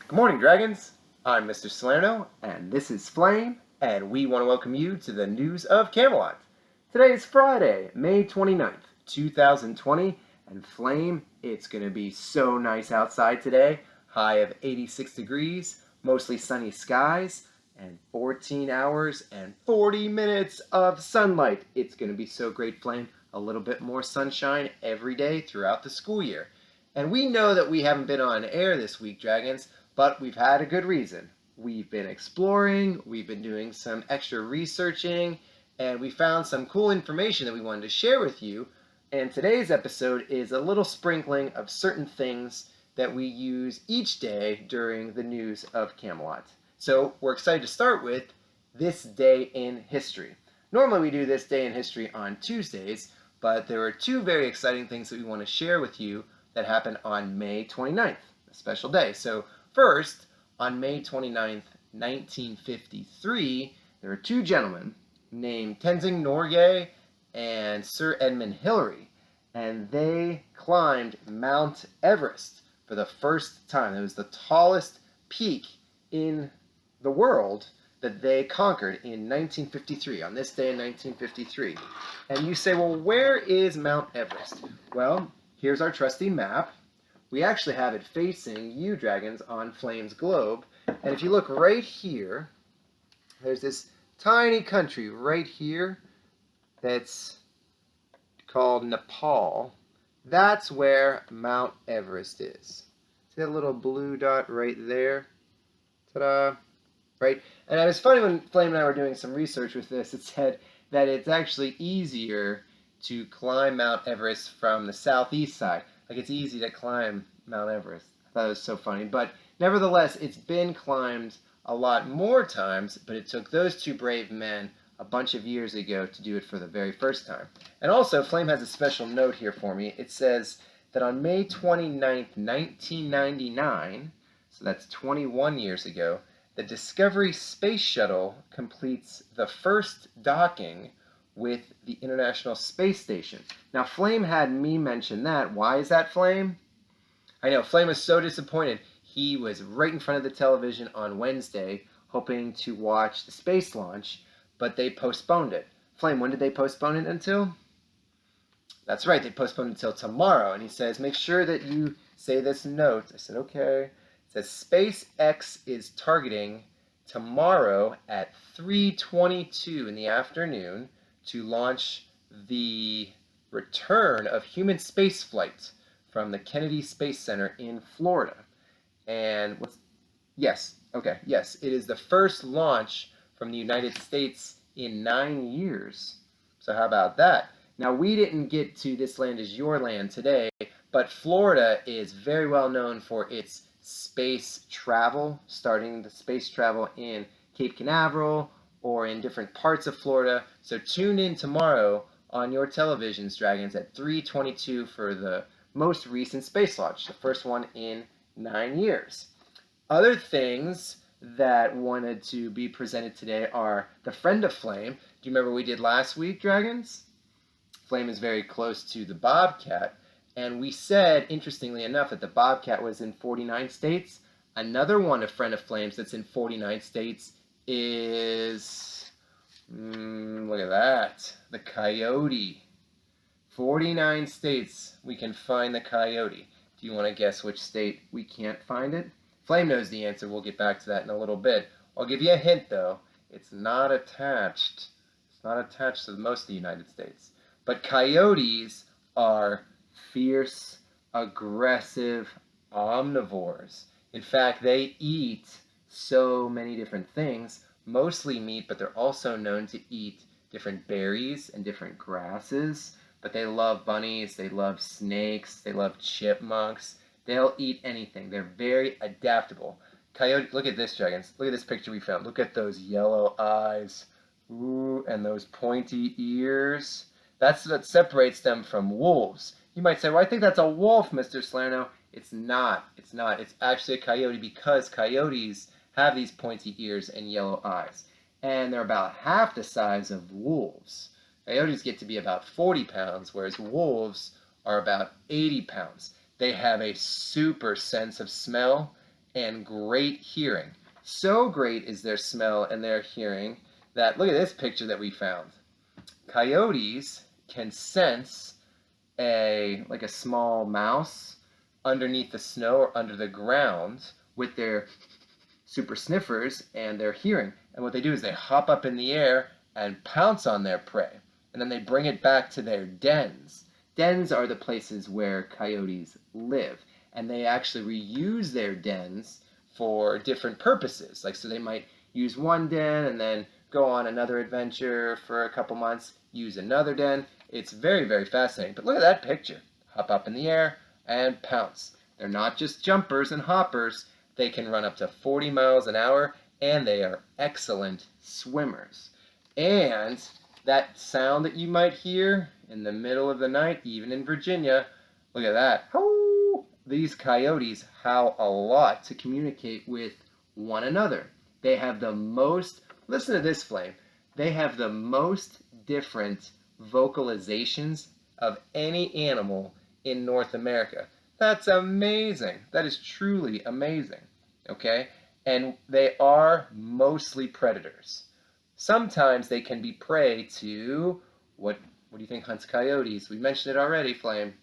Good morning, Dragons. I'm Mr. Salerno, and this is Flame, and we want to welcome you to the news of Camelot. Today is Friday, May 29th, 2020, and Flame, it's going to be so nice outside today. High of 86 degrees, mostly sunny skies, and 14 hours and 40 minutes of sunlight. It's going to be so great, Flame. A little bit more sunshine every day throughout the school year. And we know that we haven't been on air this week, Dragons, but we've had a good reason. We've been exploring, we've been doing some extra researching, and we found some cool information that we wanted to share with you. And today's episode is a little sprinkling of certain things that we use each day during the news of Camelot. So we're excited to start with This Day in History. Normally we do This Day in History on Tuesdays, but there are two very exciting things that we want to share with you that happened on May 29th, a special day. So first, on May 29th, 1953, there were two gentlemen named Tenzing Norgay and Sir Edmund Hillary, and they climbed Mount Everest for the first time. It was the tallest peak in the world that they conquered in 1953, on this day in 1953. And you say, well, where is Mount Everest? Well, here's our trusty map. We actually have it facing you, Dragons, on Flame's globe. And if you look right here, there's this tiny country right here that's called Nepal. That's where Mount Everest is. See that little blue dot right there? Ta-da! Right? And it was funny when Flame and I were doing some research with this, it said that it's actually easier to climb Mount Everest from the southeast side. Like, it's easy to climb Mount Everest. I thought it was so funny. But nevertheless, it's been climbed a lot more times, but it took those two brave men a bunch of years ago to do it for the very first time. And also, Flame has a special note here for me. It says that on May 29th, 1999, so that's 21 years ago, the Discovery Space Shuttle completes the first docking with the International Space Station. Now, Flame had me mention that. Why is that, Flame? I know, Flame was so disappointed. He was right in front of the television on Wednesday, hoping to watch the space launch, but they postponed it. Flame, when did they postpone it until? That's right, they postponed it until tomorrow. And he says, make sure that you say this note. I said, okay. It says, SpaceX is targeting tomorrow at 3:22 in the afternoon to launch the return of human spaceflight from the Kennedy Space Center in Florida. And yes, it is the first launch from the United States in 9 years. So how about that? Now, we didn't get to This Land Is Your Land today, but Florida is very well known for its space travel, starting the space travel in Cape Canaveral or in different parts of Florida. So tune in tomorrow on your televisions, Dragons, at 3:22 for the most recent space launch, the first one in 9 years. Other things that wanted to be presented today are the Friend of Flame. Do you remember what we did last week, Dragons? Flame is very close to the bobcat, and we said, interestingly enough, that the bobcat was in 49 states. Another one of Friend of Flames that's in 49 states is, look at that, the coyote. 49 states we can find the coyote. Do you want to guess which state we can't find it? Flame knows the answer. We'll get back to that in a little bit. I'll give you a hint, though. It's not attached. It's not attached to most of the United States. But coyotes are fierce, aggressive omnivores. In fact, they eat so many different things, mostly meat, but they're also known to eat different berries and different grasses. But they love bunnies, they love snakes, they love chipmunks. They'll eat anything. They're very adaptable. Coyote, look at this, Dragons. Look at this picture we found. Look at those yellow eyes. Ooh, and those pointy ears. That's what separates them from wolves. You might say, well, I think that's a wolf, Mr. Salerno. It's not. It's not. It's actually a coyote because coyotes have these pointy ears and yellow eyes. And they're about half the size of wolves. Coyotes get to be about 40 pounds, whereas wolves are about 80 pounds. They have a super sense of smell, and great hearing. So great is their smell and their hearing that, look at this picture that we found. Coyotes can sense like a small mouse underneath the snow or under the ground with their super sniffers and their hearing. And what they do is they hop up in the air and pounce on their prey. And then they bring it back to their dens. Dens are the places where coyotes live. And they actually reuse their dens for different purposes. Like, so they might use one den and then go on another adventure for a couple months, use another den. It's very, very fascinating. But look at that picture. Hop up in the air and pounce. They're not just jumpers and hoppers. They can run up to 40 miles an hour, and they are excellent swimmers. And that sound that you might hear in the middle of the night, even in Virginia, look at that. Oh, these coyotes howl a lot to communicate with one another. They have the most, listen to this, Flame, they have the most different vocalizations of any animal in North America. That's amazing. That is truly amazing. Okay? And they are mostly predators. Sometimes they can be prey to, what do you think hunts coyotes? We mentioned it already, Flame.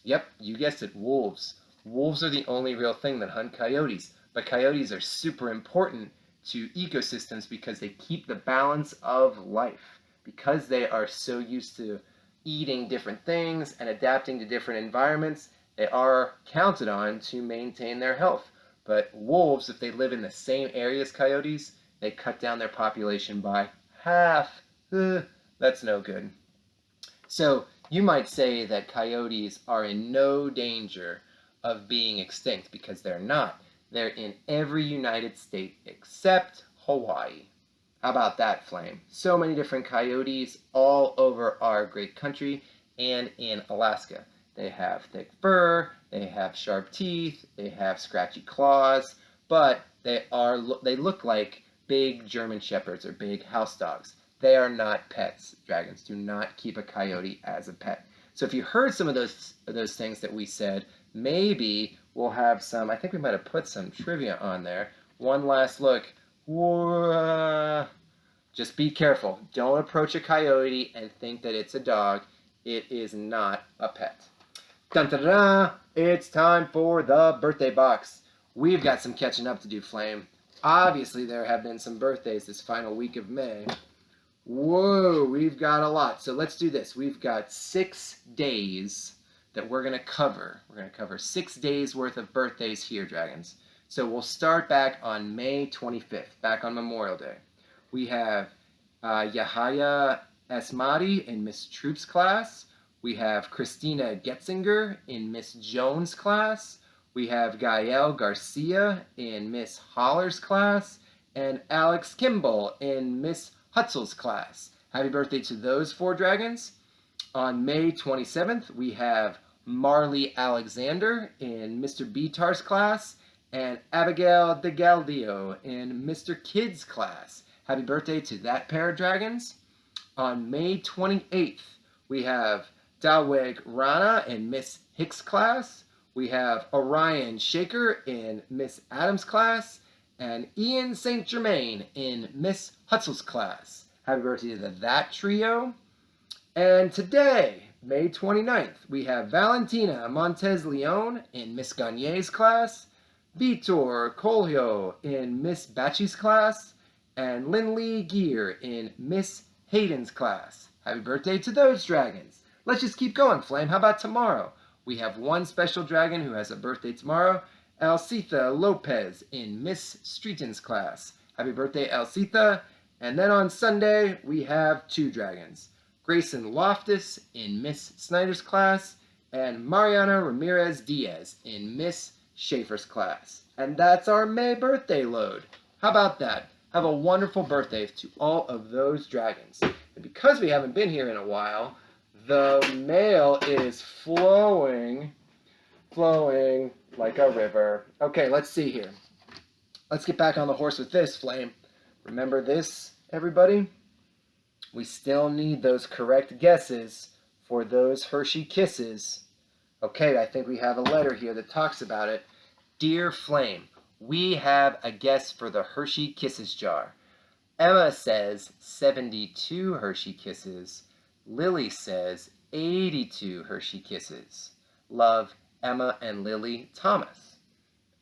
Yep, you guessed it, wolves. Wolves are the only real thing that hunt coyotes. But coyotes are super important to ecosystems because they keep the balance of life. Because they are so used to eating different things and adapting to different environments, they are counted on to maintain their health. But wolves, if they live in the same area as coyotes, they cut down their population by half. That's no good. So you might say that coyotes are in no danger of being extinct because they're not. They're in every United State except Hawaii. How about that, Flame? So many different coyotes all over our great country and in Alaska. They have thick fur, they have sharp teeth, they have scratchy claws, but they look like big German shepherds or big house dogs. They are not pets. Dragons do not keep a coyote as a pet. So if you heard some of those things that we said, maybe we'll have some, I think we might have put some trivia on there. One last look. Just be careful. Don't approach a coyote and think that it's a dog. It is not a pet. Dun dun dun! It's time for the birthday box. We've got some catching up to do, Flame. Obviously, there have been some birthdays this final week of May. Whoa, we've got a lot. So let's do this. We've got 6 days that we're going to cover. We're going to cover 6 days worth of birthdays here, Dragons. So we'll start back on May 25th, back on Memorial Day. We have Yahaya Esmadi in Miss Troop's class. We have Christina Getzinger in Miss Jones' class. We have Gael Garcia in Miss Holler's class. And Alex Kimball in Miss Hutzel's class. Happy birthday to those 4 dragons. On May 27th, we have Marley Alexander in Mr. Bitar's class. And Abigail DeGaldio in Mr. Kid's class. Happy birthday to that pair of dragons. On May 28th, we have Daweg Rana in Miss Hicks' class. We have Orion Shaker in Miss Adams' class. And Ian St. Germain in Miss Hutzel's class. Happy birthday to that trio. And today, May 29th, we have Valentina Montez Leon in Miss Gagne's class. Vitor Colio in Miss Batchy's class. And Lindley Gear in Miss Hayden's class. Happy birthday to those dragons. Let's just keep going, Flame. How about tomorrow? We have one special dragon who has a birthday tomorrow. Alcitha Lopez in Miss Streeton's class. Happy birthday, Alcitha. And then on Sunday, we have 2 dragons. Grayson Loftus in Miss Snyder's class. And Mariana Ramirez Diaz in Miss Schaefer's class. And that's our May birthday load. How about that? Have a wonderful birthday to all of those dragons. And because we haven't been here in a while, the mail is flowing like a river. Okay, let's see here. Let's get back on the horse with this, Flame. Remember this, everybody? We still need those correct guesses for those Hershey Kisses. Okay, I think we have a letter here that talks about it. Dear Flame, We have a guess for the Hershey Kisses jar. Emma says 72 Hershey Kisses. Lily says 82 Hershey Kisses. Love, Emma and Lily Thomas.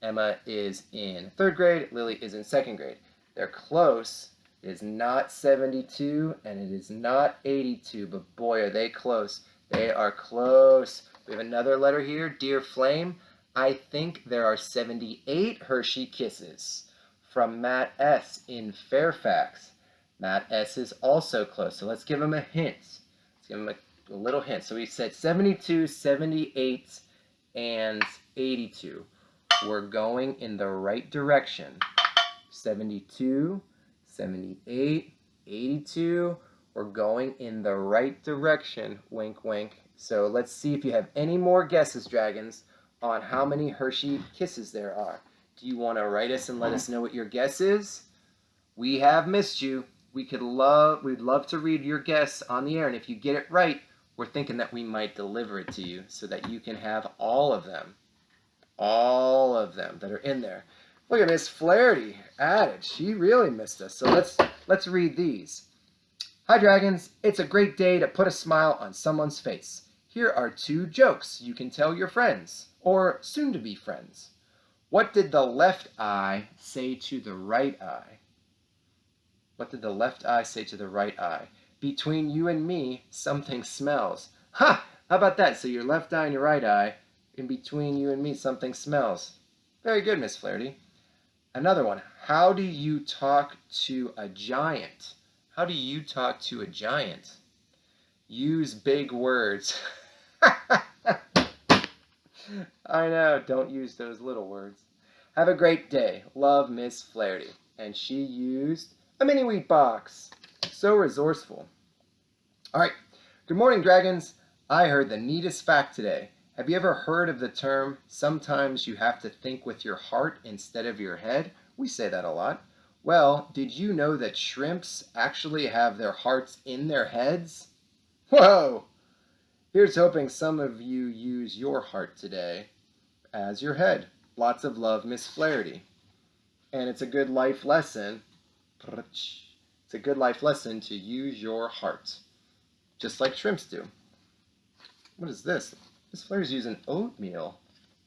Emma is in 3rd grade. Lily is in 2nd grade. They're close. It is not 72 and it is not 82, but boy, are they close. They are close. We have another letter here. Dear Flame, I think there are 78 Hershey Kisses. From Matt S. in Fairfax. Matt S. is also close, so let's give him a hint. Let's give him a little hint. So we said 72, 78, and 82. We're going in the right direction. 72, 78, 82. We're going in the right direction. Wink, wink. So let's see if you have any more guesses, Dragons, on how many Hershey Kisses there are. Do you want to write us and let us know what your guess is? We have missed you. We'd love to read your guess on the air, and if you get it right, we're thinking that we might deliver it to you so that you can have all of them that are in there. Look at Miss Flaherty added. She really missed us. So let's read these. Hi, Dragons. It's a great day to put a smile on someone's face. Here are 2 jokes you can tell your friends, or soon-to-be friends. What did the left eye say to the right eye? What did the left eye say to the right eye? Between you and me, something smells. Ha! How about that? So your left eye and your right eye, in between you and me, something smells. Very good, Miss Flaherty. Another one. How do you talk to a giant? How do you talk to a giant? Use big words. I know, don't use those little words. Have a great day. Love, Miss Flaherty. And she used a mini wheat box. So resourceful. All right. Good morning, Dragons. I heard the neatest fact today. Have you ever heard of the term, sometimes you have to think with your heart instead of your head? We say that a lot. Well, did you know that shrimps actually have their hearts in their heads? Whoa! Here's hoping some of you use your heart today as your head. Lots of love, Miss Flaherty. And it's a good life lesson. It's a good life lesson to use your heart, just like shrimps do. What is this? Miss Flaherty's using oatmeal.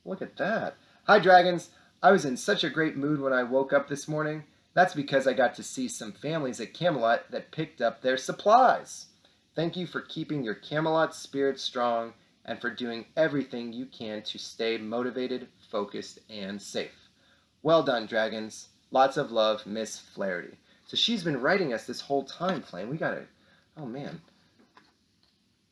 Look at that. Hi, Dragons. I was in such a great mood when I woke up this morning. That's because I got to see some families at Camelot that picked up their supplies. Thank you for keeping your Camelot spirit strong and for doing everything you can to stay motivated, focused, and safe. Well done, Dragons. Lots of love, Miss Flaherty. So she's been writing us this whole time, Flame. We got it. Oh, man.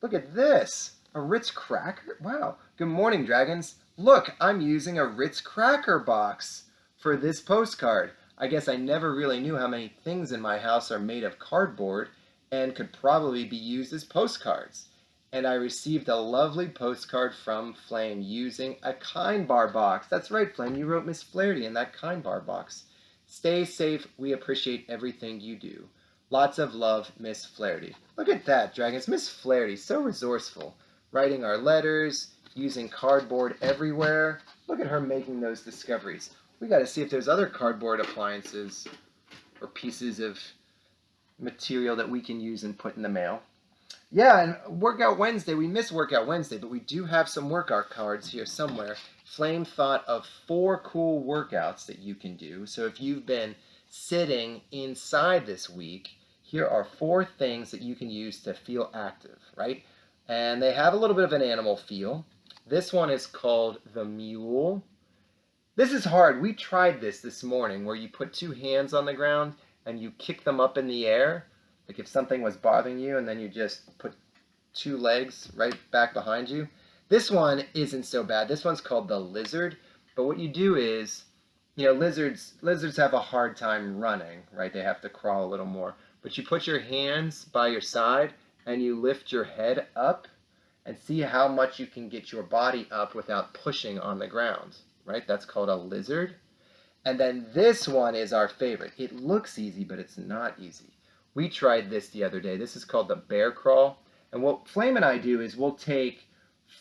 Look at this. A Ritz cracker? Wow. Good morning, Dragons. Look, I'm using a Ritz cracker box for this postcard. I guess I never really knew how many things in my house are made of cardboard and could probably be used as postcards. And I received a lovely postcard from Flame using a Kind Bar box. That's right, Flame. You wrote Miss Flaherty in that Kind Bar box. Stay safe. We appreciate everything you do. Lots of love, Miss Flaherty. Look at that, Dragons. Miss Flaherty, so resourceful. Writing our letters, using cardboard everywhere. Look at her making those discoveries. We got to see if there's other cardboard appliances or pieces of material that we can use and put in the mail. Yeah, and Workout Wednesday, we missed Workout Wednesday, but we do have some workout cards here somewhere. Flame thought of 4 cool workouts that you can do. So if you've been sitting inside this week, here are 4 things that you can use to feel active, right? And they have a little bit of an animal feel. This one is called the mule. This is hard. We tried this morning where you put 2 hands on the ground and you kick them up in the air. Like if something was bothering you and then you just put 2 legs right back behind you. This one isn't so bad. This one's called the lizard. But what you do is, you know, lizards have a hard time running, right? They have to crawl a little more. But you put your hands by your side and you lift your head up and see how much you can get your body up without pushing on the ground, right? That's called a lizard. And then this one is our favorite. It looks easy, but it's not easy. We tried this the other day. This is called the bear crawl. And what Flame and I do is we'll take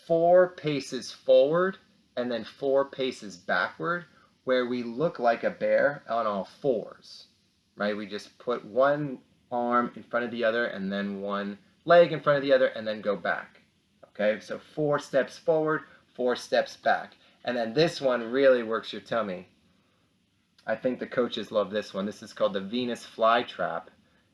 4 paces forward and then 4 paces backward where we look like a bear on all fours, right? We just put one arm in front of the other and then one leg in front of the other and then go back. Okay, so 4 steps forward, 4 steps back. And then this one really works your tummy. I think the coaches love this one. This is called the Venus flytrap,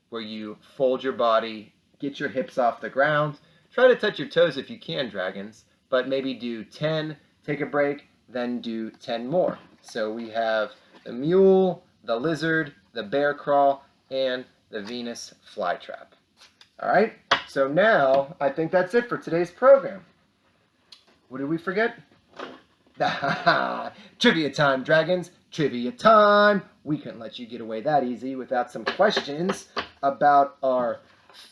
where you fold your body, get your hips off the ground. Try to touch your toes if you can, dragons, but maybe do 10, take a break, then do 10 more. So we have the mule, the lizard, the bear crawl, and the Venus flytrap. All right, so now I think that's it for today's program. What did we forget? Trivia time, dragons. Trivia time. We couldn't let you get away that easy without some questions about our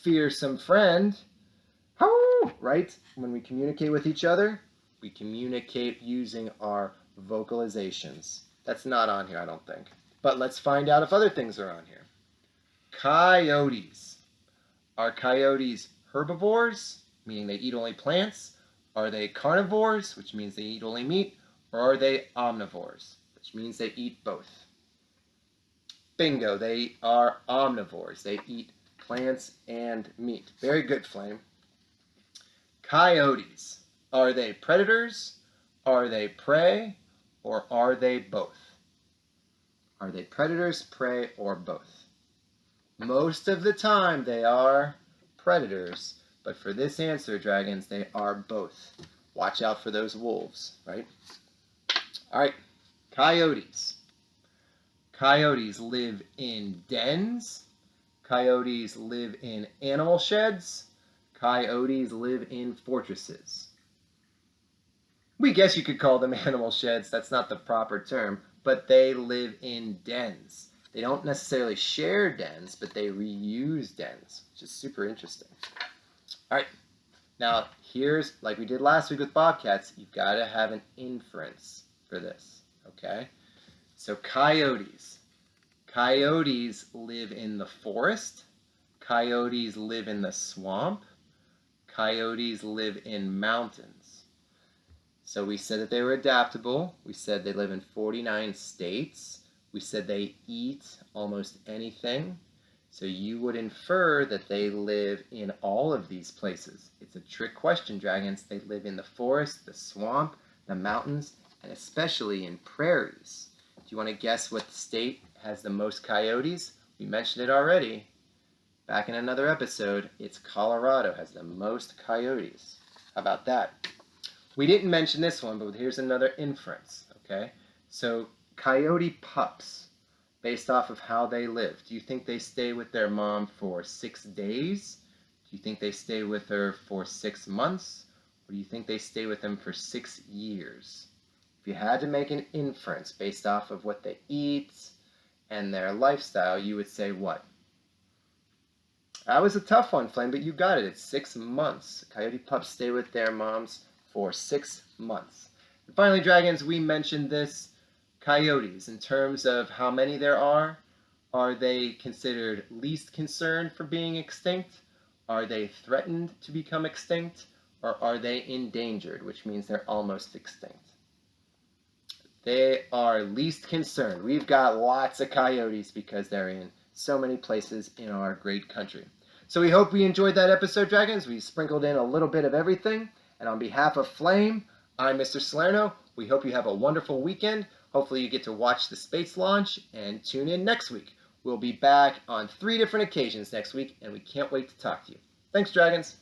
fearsome friend. Right? When we communicate with each other, we communicate using our vocalizations. That's not on here, I don't think. But let's find out if other things are on here. Coyotes. Are coyotes herbivores, meaning they eat only plants? Are they carnivores, which means they eat only meat? Or are they omnivores, which means they eat both? Bingo, they are omnivores. They eat plants and meat. Very good, Flame. Coyotes. Are they predators? Are they prey? Or are they both? Are they predators, prey, or both? Most of the time they are predators, but for this answer, dragons, they are both. Watch out for those wolves, right? All right, coyotes. Coyotes live in dens. Coyotes live in animal sheds. Coyotes live in fortresses. We guess you could call them animal sheds. That's not the proper term, but they live in dens. They don't necessarily share dens, but they reuse dens, which is super interesting. All right, now here's, like we did last week with bobcats, you've got to have an inference for this, okay? So coyotes. Coyotes live in the forest. Coyotes live in the swamp. Coyotes live in mountains. So we said that they were adaptable. We said they live in 49 states. We said they eat almost anything. So you would infer that they live in all of these places. It's a trick question, dragons. They live in the forest, the swamp, the mountains, and especially in prairies. Do you want to guess what state has the most coyotes? We mentioned it already. Back in another episode, it's Colorado has the most coyotes. How about that? We didn't mention this one, but here's another inference, okay? So coyote pups, based off of how they live. Do you think they stay with their mom for 6 days? Do you think they stay with her for 6 months? Or do you think they stay with them for 6 years? If you had to make an inference based off of what they eat and their lifestyle, you would say what? That was a tough one, Flame, but you got it. It's 6 months. Coyote pups stay with their moms for 6 months. And finally, dragons, we mentioned this. Coyotes, in terms of how many there are they considered least concerned for being extinct? Are they threatened to become extinct? Or are they endangered, which means they're almost extinct? They are least concerned. We've got lots of coyotes because they're in so many places in our great country. So we hope you enjoyed that episode, dragons. We sprinkled in a little bit of everything. And on behalf of Flame, I'm Mr. Salerno. We hope you have a wonderful weekend. Hopefully you get to watch the space launch and tune in next week. We'll be back on 3 different occasions next week, and we can't wait to talk to you. Thanks, dragons.